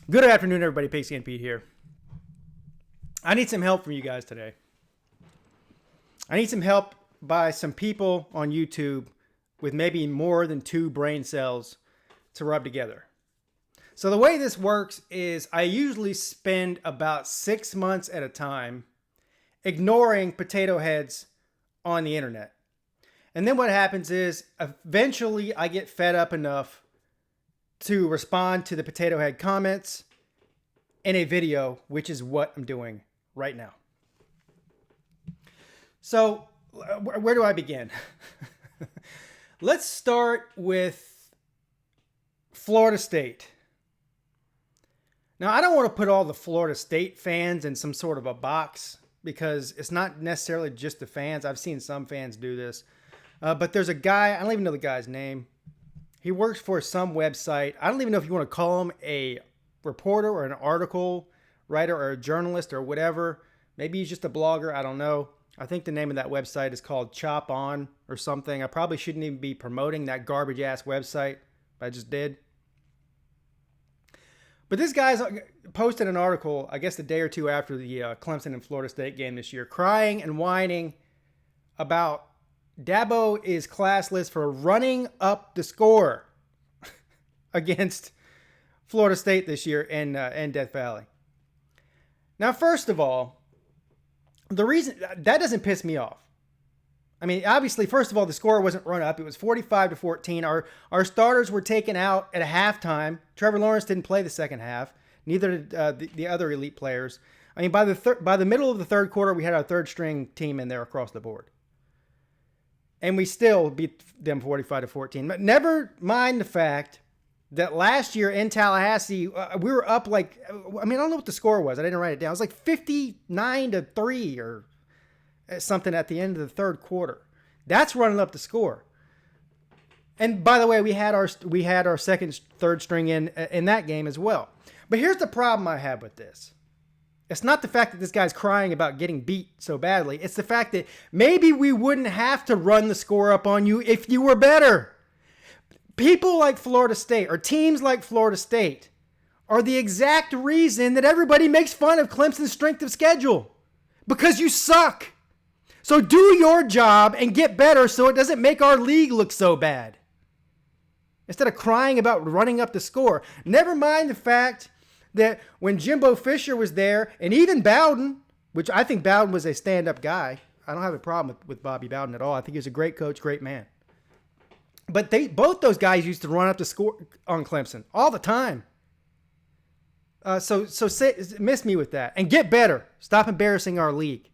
Good afternoon, everybody. Peete and Peete here. I need some help from you guys today. I need some help by some people on YouTube with maybe more than 2 brain cells to rub together. So the way this works is I usually spend about 6 months at a time ignoring potato heads on the internet. And then what happens is eventually I get fed up enough to respond to the potato head comments in a video, which is what I'm doing right now. So where do I begin? Let's start with Florida State. Now, I don't want to put all the Florida State fans in some sort of a box because it's not necessarily just the fans. I've seen some fans do this. But there's a guy, I don't even know the guy's name. He works for some website. I don't even know if you want to call him a reporter or an article writer or a journalist or whatever. Maybe he's just a blogger. I don't know. I think the name of that website is called Chop On or something. I probably shouldn't even be promoting that garbage ass website, but I just did. But this guy's posted an article, I guess a day or two after the Clemson and Florida State game this year, crying and whining about Dabo is classless for running up the score against Florida State this year in Death Valley. Now, first of all, the reason that doesn't piss me off. I mean, obviously, first of all, the score wasn't run up. It was 45-14. Our starters were taken out at a halftime. Trevor Lawrence didn't play the second half. Neither did the other elite players. I mean, by the middle of the third quarter, we had our third string team in there across the board. And we still beat them 45-14. But never mind the fact that last year in Tallahassee, we were up I don't know what the score was. I didn't write it down. It was like 59-3 or something at the end of the third quarter. That's running up the score. And by the way, we had our second, third string in that game as well. But here's the problem I have with this. It's not the fact that this guy's crying about getting beat so badly. It's the fact that maybe we wouldn't have to run the score up on you if you were better. People like Florida State or teams like Florida State are the exact reason that everybody makes fun of Clemson's strength of schedule. Because you suck. So do your job and get better so it doesn't make our league look so bad. Instead of crying about running up the score. Never mind the fact that when Jimbo Fisher was there, and even Bowden, which I think Bowden was a stand-up guy. I don't have a problem with Bobby Bowden at all. I think he was a great coach, great man. But both those guys used to run up the score on Clemson all the time. So miss me with that. And get better. Stop embarrassing our league.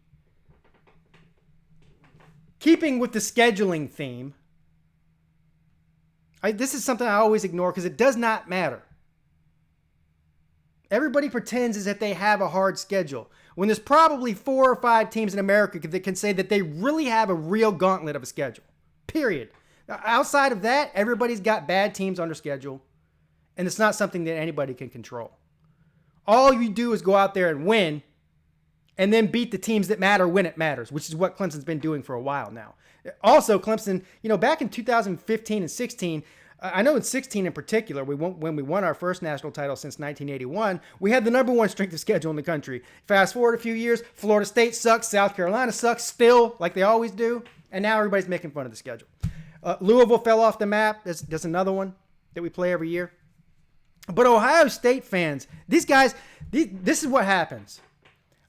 Keeping with the scheduling theme, this is something I always ignore because it does not matter. Everybody pretends as if they have a hard schedule, when there's probably 4 or 5 teams in America that can say that they really have a real gauntlet of a schedule. Period. Outside of that, everybody's got bad teams on their schedule, and it's not something that anybody can control. All you do is go out there and win, and then beat the teams that matter when it matters, which is what Clemson's been doing for a while now. Also, Clemson, back in 2015 and 16, I know in 16 in particular, when we won our first national title since 1981, we had the number 1 strength of schedule in the country. Fast forward a few years, Florida State sucks, South Carolina sucks still, like they always do, and now everybody's making fun of the schedule. Louisville fell off the map. There's another one that we play every year. But Ohio State fans, these guys, this is what happens.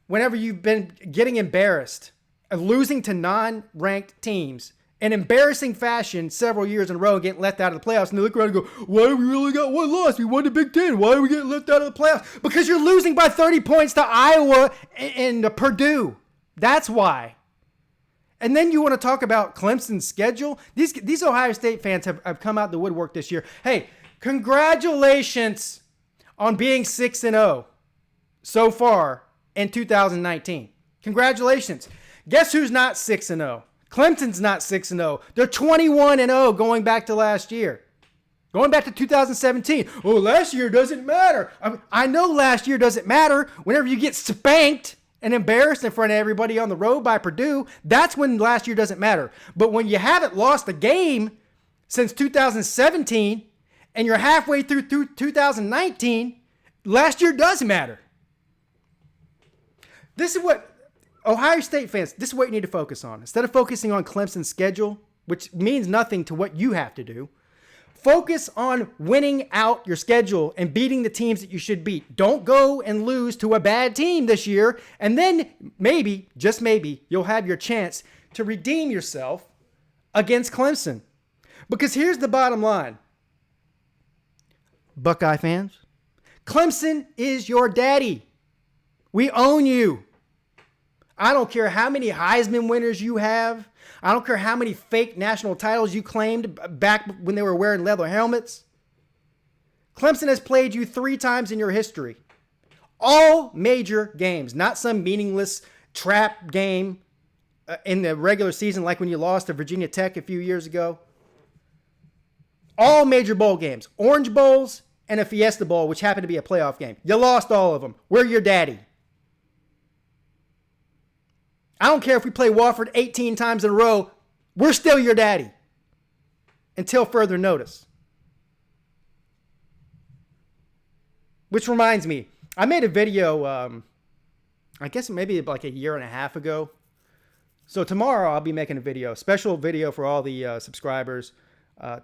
Whenever you've been getting embarrassed, losing to non-ranked teams, in embarrassing fashion several years in a row, getting left out of the playoffs, and they look around and go, why do we only got 1 loss? We won the Big Ten. Why are we getting left out of the playoffs? Because you're losing by 30 points to Iowa and Purdue. That's why. And then you want to talk about Clemson's schedule? These Ohio State fans have come out the woodwork this year. Hey, congratulations on being 6-0 so far in 2019. Congratulations. Guess who's not 6-0? Clemson's not 6-0. They're 21-0 going back to last year. Going back to 2017. Oh, last year doesn't matter. I know last year doesn't matter. Whenever you get spanked and embarrassed in front of everybody on the road by Purdue, that's when last year doesn't matter. But when you haven't lost a game since 2017 and you're halfway through 2019 last year does matter. This is what Ohio State fans, this is what you need to focus on. Instead of focusing on Clemson's schedule, which means nothing to what you have to do, focus on winning out your schedule and beating the teams that you should beat. Don't go and lose to a bad team this year, and then maybe, just maybe, you'll have your chance to redeem yourself against Clemson. Because here's the bottom line. Buckeye fans, Clemson is your daddy. We own you. I don't care how many Heisman winners you have. I don't care how many fake national titles you claimed back when they were wearing leather helmets. Clemson has played you 3 times in your history. All major games, not some meaningless trap game in the regular season like when you lost to Virginia Tech a few years ago. All major bowl games, Orange Bowls and a Fiesta Bowl, which happened to be a playoff game. You lost all of them. We're your daddy. I don't care if we play Wofford 18 times in a row. We're still your daddy until further notice. Which reminds me, I made a video, I guess maybe like a year and a half ago. So tomorrow I'll be making a video, special video for all the subscribers.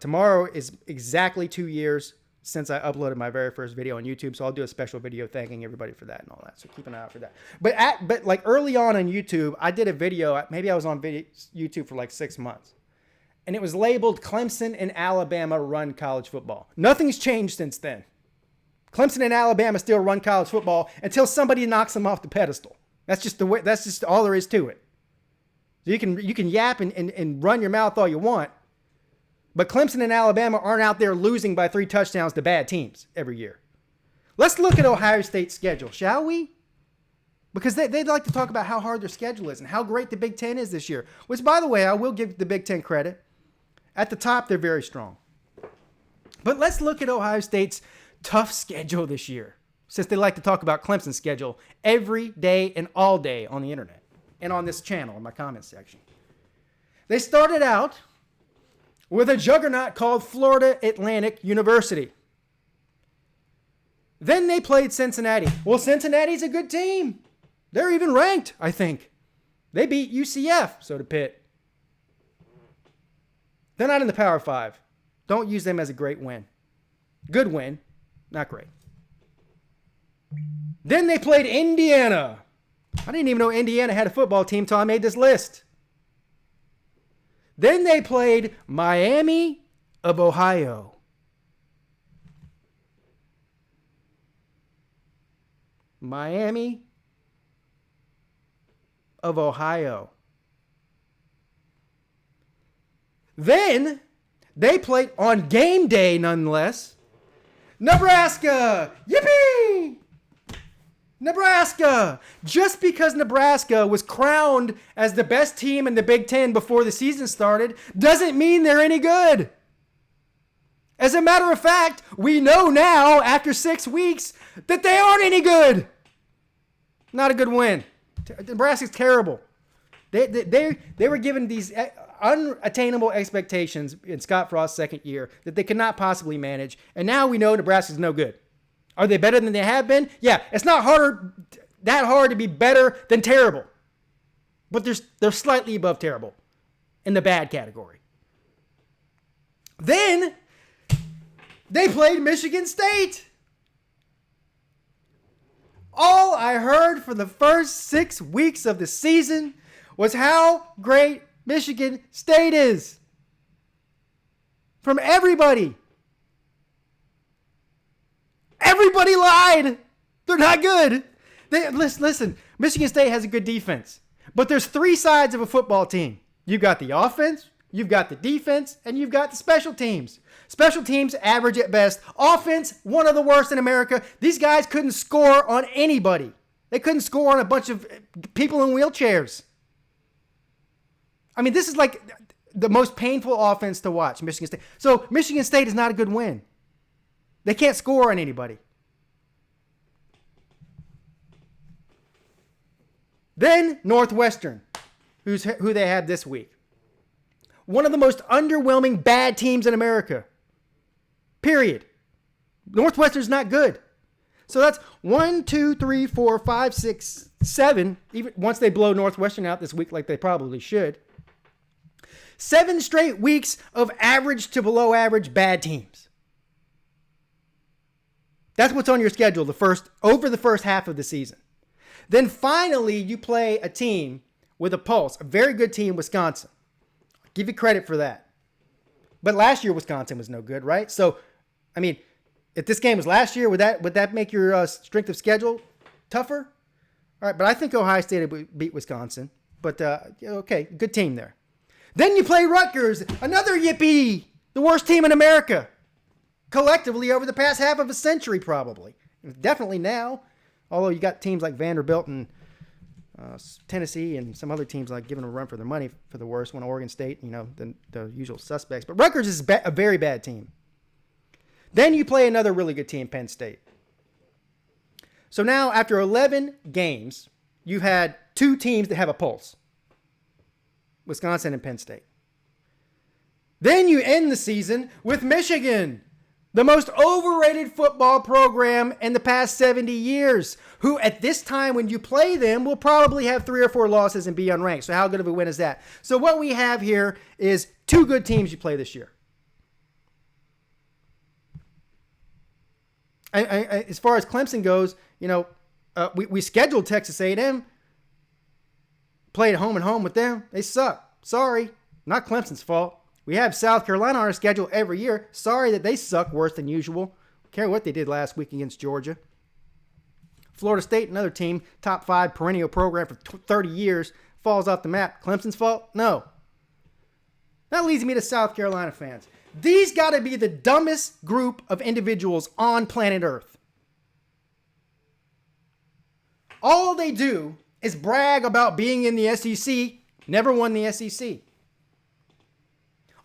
Tomorrow is exactly 2 years since I uploaded my very first video on YouTube. So I'll do a special video thanking everybody for that and all that. So keep an eye out for that. But like early on YouTube, I did a video. Maybe I was on YouTube for like 6 months. And it was labeled Clemson and Alabama run college football. Nothing's changed since then. Clemson and Alabama still run college football until somebody knocks them off the pedestal. That's just the way. That's just all there is to it. So you can yap and run your mouth all you want. But Clemson and Alabama aren't out there losing by 3 touchdowns to bad teams every year. Let's look at Ohio State's schedule, shall we? Because they'd like to talk about how hard their schedule is and how great the Big Ten is this year. Which, by the way, I will give the Big Ten credit. At the top, they're very strong. But let's look at Ohio State's tough schedule this year, since they like to talk about Clemson's schedule every day and all day on the internet and on this channel in my comments section. They started out with a juggernaut called Florida Atlantic University. Then they played Cincinnati. Well, Cincinnati's a good team. They're even ranked, I think. They beat UCF, so did Pitt. They're not in the Power 5. Don't use them as a great win. Good win, not great. Then they played Indiana. I didn't even know Indiana had a football team until I made this list. Then they played Miami of Ohio. Miami of Ohio. Then they played on game day, nonetheless, Nebraska. Yippee! Nebraska. Just because Nebraska was crowned as the best team in the Big Ten before the season started doesn't mean they're any good. As a matter of fact, we know now, after 6 weeks, that they aren't any good. Not a good win. Nebraska's terrible. They were given these unattainable expectations in Scott Frost's second year that they could not possibly manage, and now we know Nebraska's no good. Are they better than they have been? Yeah, it's not that hard to be better than terrible. But they're slightly above terrible in the bad category. Then they played Michigan State. All I heard for the first 6 weeks of the season was how great Michigan State is. From everybody. Everybody lied. They're not good. Listen, Michigan State has a good defense. But there's 3 sides of a football team. You've got the offense, you've got the defense, and you've got the special teams. Special teams average at best. Offense, one of the worst in America. These guys couldn't score on anybody. They couldn't score on a bunch of people in wheelchairs. I mean, this is like the most painful offense to watch, Michigan State. So Michigan State is not a good win. They can't score on anybody. Then Northwestern, who they had this week. One of the most underwhelming bad teams in America. Period. Northwestern's not good. So that's 1, 2, 3, 4, 5, 6, 7. Even once they blow Northwestern out this week, like they probably should. 7 straight weeks of average to below average bad teams. That's what's on your schedule over the first half of the season. Then finally, you play a team with a pulse, a very good team, Wisconsin. I'll give you credit for that. But last year, Wisconsin was no good, right? So, I mean, if this game was last year, would that make your strength of schedule tougher? All right, but I think Ohio State would beat Wisconsin. But, okay, good team there. Then you play Rutgers, another yippee, the worst team in America. Collectively over the past half of a century, probably. Definitely now. Although you got teams like Vanderbilt and Tennessee and some other teams like giving them a run for their money for the worst one, Oregon State, the usual suspects. But Rutgers is a very bad team. Then you play another really good team, Penn State. So now, after 11 games, you've had 2 teams that have a pulse. Wisconsin and Penn State. Then you end the season with Michigan, the most overrated football program in the past 70 years, who at this time when you play them will probably have 3 or 4 losses and be unranked. So how good of a win is that? So what we have here is 2 good teams you play this year. As far as Clemson goes, we scheduled Texas A&M, played home and home with them. They suck. Sorry, not Clemson's fault. We have South Carolina on our schedule every year. Sorry that they suck worse than usual. Don't care what they did last week against Georgia. Florida State, another team, top 5 perennial program for 30 years, falls off the map. Clemson's fault? No. That leads me to South Carolina fans. These got to be the dumbest group of individuals on planet Earth. All they do is brag about being in the SEC, never won the SEC.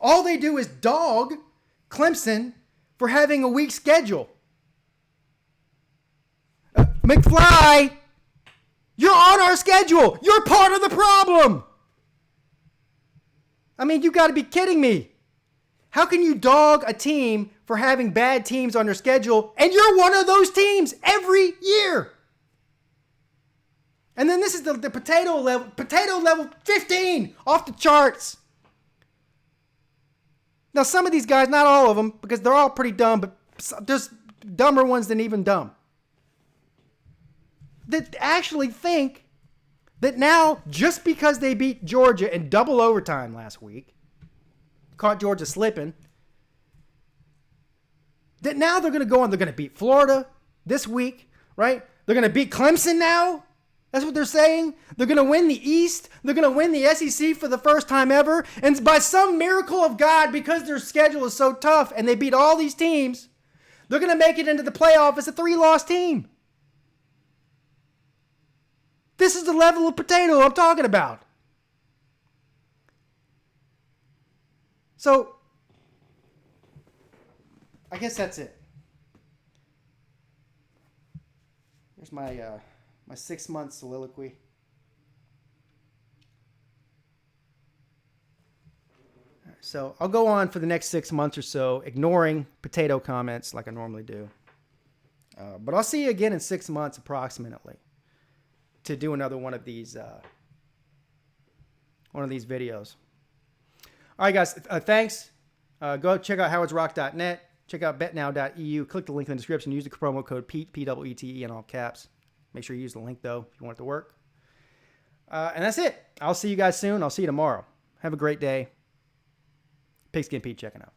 All they do is dog Clemson for having a weak schedule. McFly, you're on our schedule. You're part of the problem. I mean, you got to be kidding me. How can you dog a team for having bad teams on their schedule, and you're one of those teams every year? And then this is the potato level 15, off the charts. Now, some of these guys, not all of them, because they're all pretty dumb, but there's dumber ones than even dumb, that actually think that now, just because they beat Georgia in double overtime last week, caught Georgia slipping, that now they're going to go on, they're going to beat Florida this week, right? They're going to beat Clemson now. That's what they're saying. They're going to win the East. They're going to win the SEC for the first time ever. And by some miracle of God, because their schedule is so tough and they beat all these teams, they're going to make it into the playoff as a 3-loss team. This is the level of potato I'm talking about. So, I guess that's it. Here's my 6-month soliloquy. So I'll go on for the next 6 months or so, ignoring potato comments like I normally do. But I'll see you again in 6 months approximately to do another one of these videos. All right, guys. Thanks. Go check out howardsrock.net. Check out betnow.eu. Click the link in the description. Use the promo code Peete, P-E-E-T-E in all caps. Make sure you use the link, though, if you want it to work. And that's it. I'll see you guys soon. I'll see you tomorrow. Have a great day. Pigskin Pete checking out.